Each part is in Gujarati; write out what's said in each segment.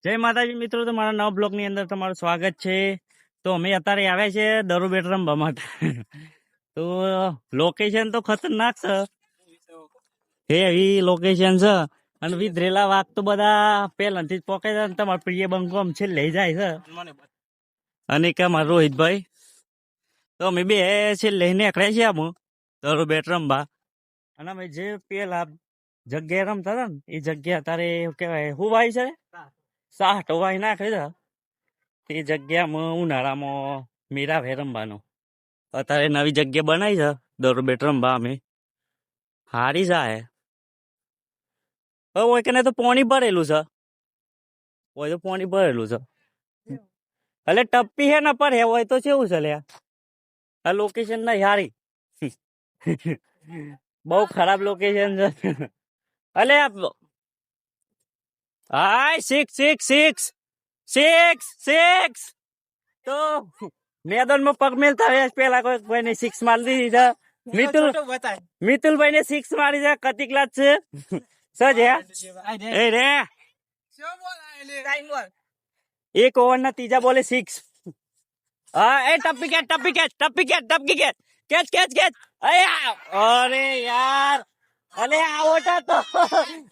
જય માતાજી મિત્રો, તો મારા નવા બ્લોગ ની અંદર તમારું સ્વાગત છે. તો અમે અત્યારે આવ્યા છે દરો બેટ રમવા માટે. તો લોકેશન તો ખતરનાક છે, એવી લોકેશન છે. અને વિધરેલા વાઘ તો બધા પહેલાથી જ પોકે છે. તમારા પ્રિય બંકો આમ છે લઈ જાય છે. અને કે મારા રોહિતભાઈ તો અમે બે છે લઈને નીકળ્યા છીએ આમ દરો બેટ રમવા. અને અમે જે પેલા જગ્યાએ રમતા હતા ને એ જગ્યા અત્યારે કેવાય શું ભાઈ છે, સાઠ વાય નાખે છે. તે જગ્યામાં ઉનાળામાં મીરા ભે રમવાનો અત્યારે નવી જગ્યા બનાવી છે દરો બેટ રમવા. અમે હારી જાય હવે કે તો પાણી ભરેલું છે, હોય તો પાણી ભરેલું છે. એટલે ટપ્પી હે ને પર હે હોય તો કેવું છે લ્યા આ લોકેશન ના હારી. બહુ ખરાબ લોકેશન છે. અલે હાય six six six six six. તો મેદાનમાં પગ મેલતા પેલા કોઈને સિક્સ મારી દીધી છે. મિતુલભાઈ ને સિક્સ મારી છે. કતી ક્લાસ છે સજ એ રે એક ઓવર ના ત્રીજા બોલે સિક્સ. હા એ ટપ્પી કેચ ટપ્પી કેચ ટપ્પી કેચ ટપકી કેચ કેચ કેચ કેચ. અરે યાર અલે આવટા તો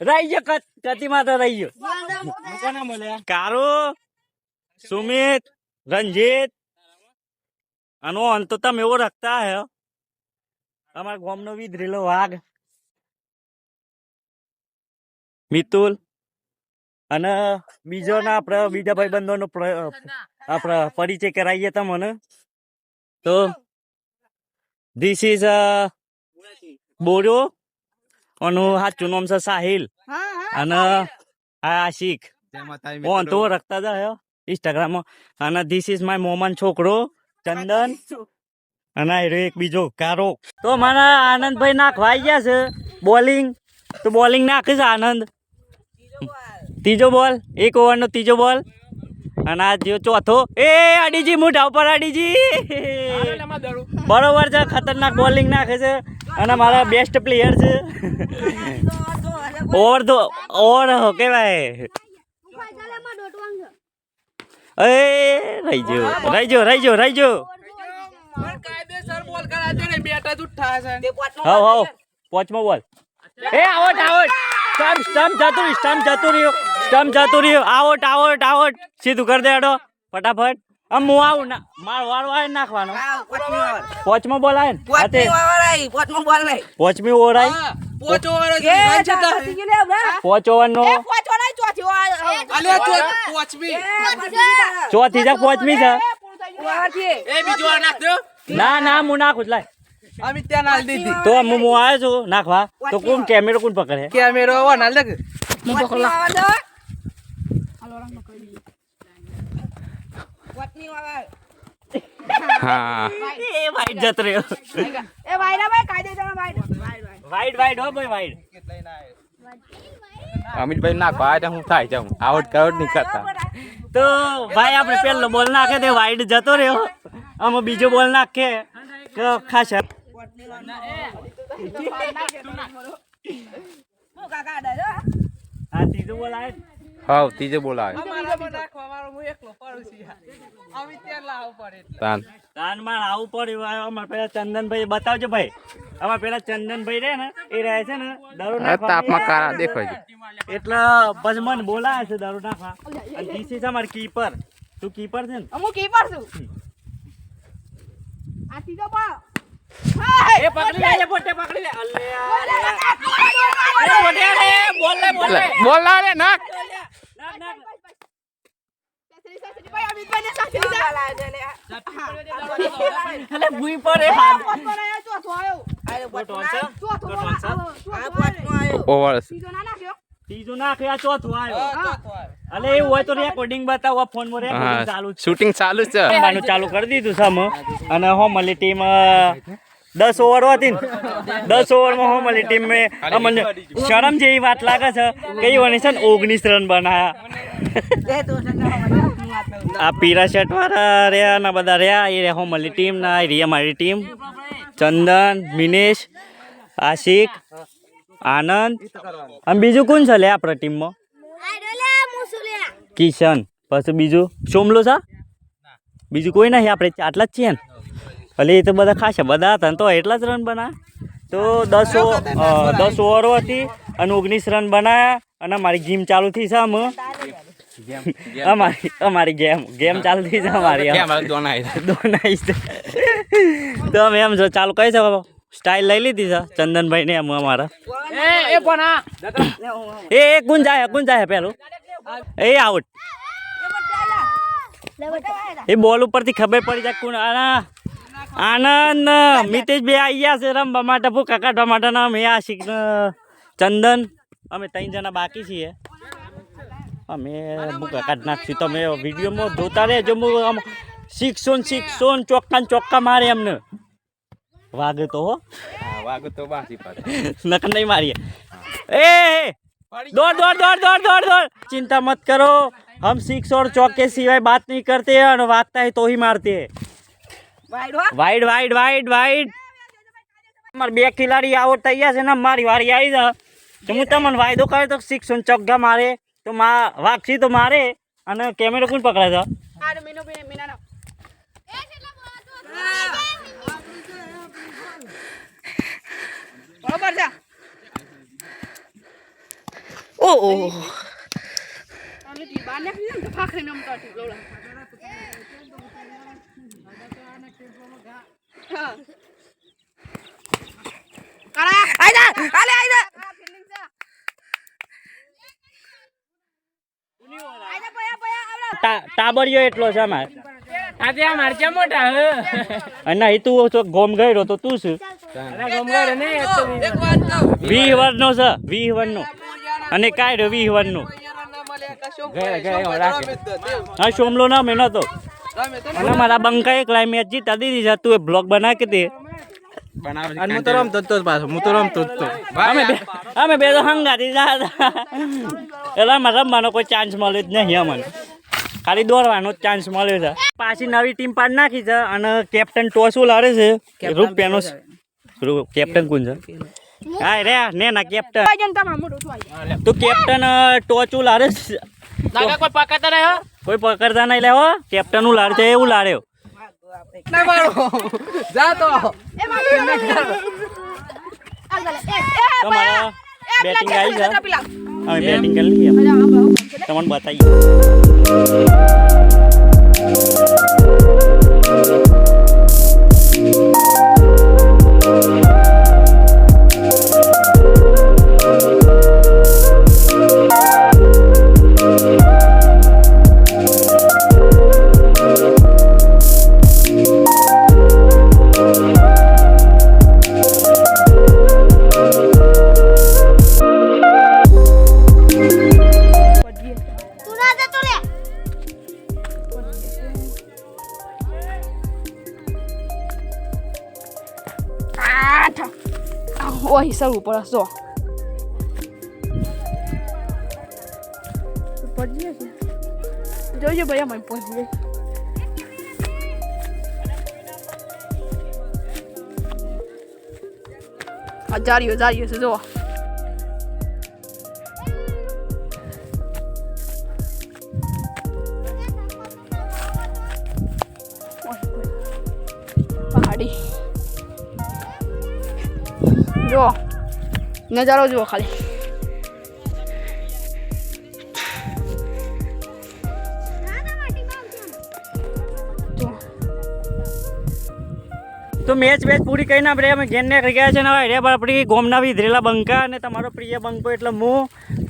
રહી ગયો કતીમાં તો રહી ગયો. કારો સુમિત રંજીત આનો અંત તમે એવો રખતા હે અમારા ગામ નો વિધરેલો વાઘ મિતુલ. અને બીજો ના આપડે બીજા ભાઈ બંધો નો આપડે પરિચય કરાવીએ તમને. તો ધીસ ઇઝ બોરો અને સાચું નામ છે સાહિલ. અને આ આશિક તો રખતા જાય ઇન્સ્ટાગ્રામ માં. અને ધીસ ઇઝ માય મોમન છોકરો ચંદન. અને એક બીજો કારો. તો મારા આનંદભાઈ નાખવાઈ ગયા છે બોલિંગ. તો બોલિંગ નાખે છે આનંદ. ત્રીજો બોલ એક ઓવર નો ત્રીજો બોલ. અને આ જો ચોથો એ અડીજી મોઢા ઉપર અડીજી બરોબર છે. ખતરનાક બોલિંગ નાખે છે અને મારા બેસ્ટ પ્લેયર છે. ઓવર તો ઓવર કેવાય એ રહી ગયો રહી ગયો રહી ગયો. પોચમો બોલ એ આઉટ આઉટ. સ્ટમ્પ જતું રહ્યું આઉટ આઉટ આઉટ. સીધું કરી દે એડો ફટાફટ. આમ હું આવું માર વાળો આવે નાખવાનો. પોચમો બોલ આવે ને પોચમી ઓવર આવી. પોચ ઓવર નો ચોથી છે પોચમી છે. ના ના હું નાખું લાય તો હું આવ્યો છું નાખવા. તો કોણ કેમેરો કોણ પકડે? કેમેરો વાઈટ જતો રહ્યો. વાઈટ વાઈટ હો ભાઈ વાઈટ. અમિતભાઈ નાખવા હું થાય છે આવટ કરોડ નહીં કરતા. તો ભાઈ આપણે પેલો બોલ નાખે તે વાઈટ જતો રહ્યો. આમાં બીજો બોલ નાખે ખાસ. હા ત્રીજો બોલ આવે. હા ત્રીજો બોલ આવે. આવું પડ્યું. અમારે પેલા ચંદનભાઈ બતાવજો ભાઈ. અમારે પેલા ચંદનભાઈ રે ને એ રહે છે ને દારૂ તાપમાં કાળા દેખાય છે એટલે પછી મને બોલાવે છે દારૂ નાખવા. અને ધીસ ઇઝ અમાર કીપર. તું કીપર છે ને? હું કીપર છું. આ તીજો બા એ પકડી લે પોતે પકડી લે. અલે અરે પોતે રે બોલ લે બોલ લે નાખ. અલે ભૂઈ પર એ હાથ ઓવર ત્રીજો નાખે આ ચોથું આવ્યો. અલે એવું હોય તો રેકોર્ડિંગ બતાવો ફોન માં. રેકોર્ડિંગ ચાલુ છે, શૂટિંગ ચાલુ છે. ચાલુ કરી દીધું છે અમે. અને હોમલી ટીમ 10 ઓવર હતી ને 10 ઓવરમાં હોમલી ટીમ મેં અમને શરમ જેવી વાત લાગે છે કઈ વાની છે ને 19 રન બનાયા. આ પીરા શર્ટ વાળા રહ્યા ના બધા રહ્યા એ હોમલી ટીમ ના રહી અમારી ટીમ. ચંદન મિનેશ આશિક આનંદ અને બીજું કોણ છે લે આપણા ટીમમાં? કિશન પછી બીજું સોમલો છે બીજું કોઈ નહીં આપણે આટલા જ છીએ ને એટલે એ તો બધા ખાસા બધા હતા ને તો એટલા જ રન બનાવ્યા તો 10 ઓવરો હતી અને 19 રન બનાવ્યા અને અમારી ગેમ ચાલુ થઈ છે અમારી ગેમ ચાલુ થઈ છે અમારી તો અમે એમ જો ચાલુ કરી શકો સ્ટાઇલ લઈ લીધી છે ચંદનભાઈ ને એમ અમારા એ કોણ જાય પેલું એ આઉટ એ બોલ ઉપરથી ખબર પડી જાય કોણ આનંદ મિતેશ બે આવી ગયા છે રમવા માટે ભૂકા કાઢવા માટે મેં આશિક ચંદન અમે 3 જણા બાકી છીએ અમે ભૂકા કાઢ નાખશું તમે વિડીયોમાં જોતા રહેજો શીખશો ને ચોક્કા મારે એમને વાગે તો હો નકર નહીં મારીએ એ दौड़ चिंता मत करो हम 6 और चौके सिवाय बात नहीं करते हैं और वागता है तो ही मारते हैं वाइड हमारे 2 खिलाड़ी आउट तैयार है ना मारी वारी आई था तो હું તમને વાયદો કરે તો 6 और ચોગ્ગા મારે તો વાગશી તો મારે અને કેમેરો કોણ પકડે છે બરાબર છે Oh. ટાબરિયો એટલો છે અમારે આજે અમારે ક્યાં મોટા અને તું ગોમ ગયો તો તું શું ગોમ ગયો ને 20 વર્ષનો છે 20 વર્ષનો અને કાઢ્યો 20 વર્ષનો હા સોમલો ના મેં નતો અને મારા બંકાએ ક્લાઇમેટ જીતા દીધી છે તું એ બ્લોગ બના કે તે અમે બે તો હંગાતી એટલે અમારે રમવાનો કોઈ ચાન્સ મળ્યો જ નહીં અમને ખાલી દોડવાનો ચાન્સ મળ્યો છે પાછી નવી ટીમ પાડ નાખી છે અને કેપ્ટન ટોસ લારે છે રૂપિયાનો કેપ્ટન કોણ છે હા રે ને ના કેપ્ટન તું કેપ્ટન ટોચ લારે કોઈ પકડતા નહીં કોઈ પકડતા નહીં લેવો કેપ્ટન ઉલાડ છે એવું લાડ્યો તમારા બેટિંગ આવી છે અમે બેટિંગ કરી લઈએ તમને બતાવીએ Ôi, sao lupa lah so. Pode ir. Hoje eu vou mais pode ir. Dario, so. Pahadi. જો નજારો જુઓ ખાલી તો મેચ પૂરી કરીને આપણે અમે ઘેર નીકળી ગયા છે ને હવે આપણી ગોમના વિધરેલા બંકા અને તમારો પ્રિય બંકો એટલે હું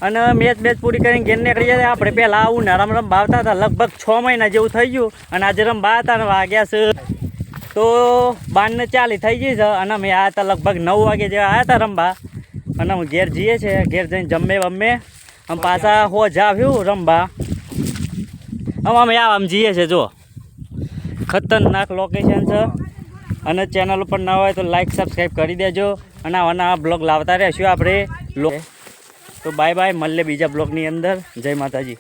અને મેચ પૂરી કરીને ઘેર નીકળી જાય આપણે પહેલાં ઉનાળામાં રમવા આવતા હતા લગભગ 6 મહિના જેવું થઈ ગયું અને આજે રમવા હતા ને વાગ્યા છે તો 12:40 થઈ ગઈ છે અને અમે આવ્યા હતા લગભગ 9 વાગે જેવા આવ્યા હતા રમવા અને અમે ઘેર જઈએ છીએ ઘેર જઈને જમે અમે પાછા હોજા આવ્યું રમવા અમે આમ જઈએ છીએ જો ખતરનાક લોકેશન છે અને ચેનલ ઉપર ના હોય તો લાઈક સબસ્ક્રાઈબ કરી દેજો અને આવા બ્લોગ લાવતા રહેશું આપણે તો બાય બાય મળીએ બીજા બ્લોગની અંદર જય માતાજી.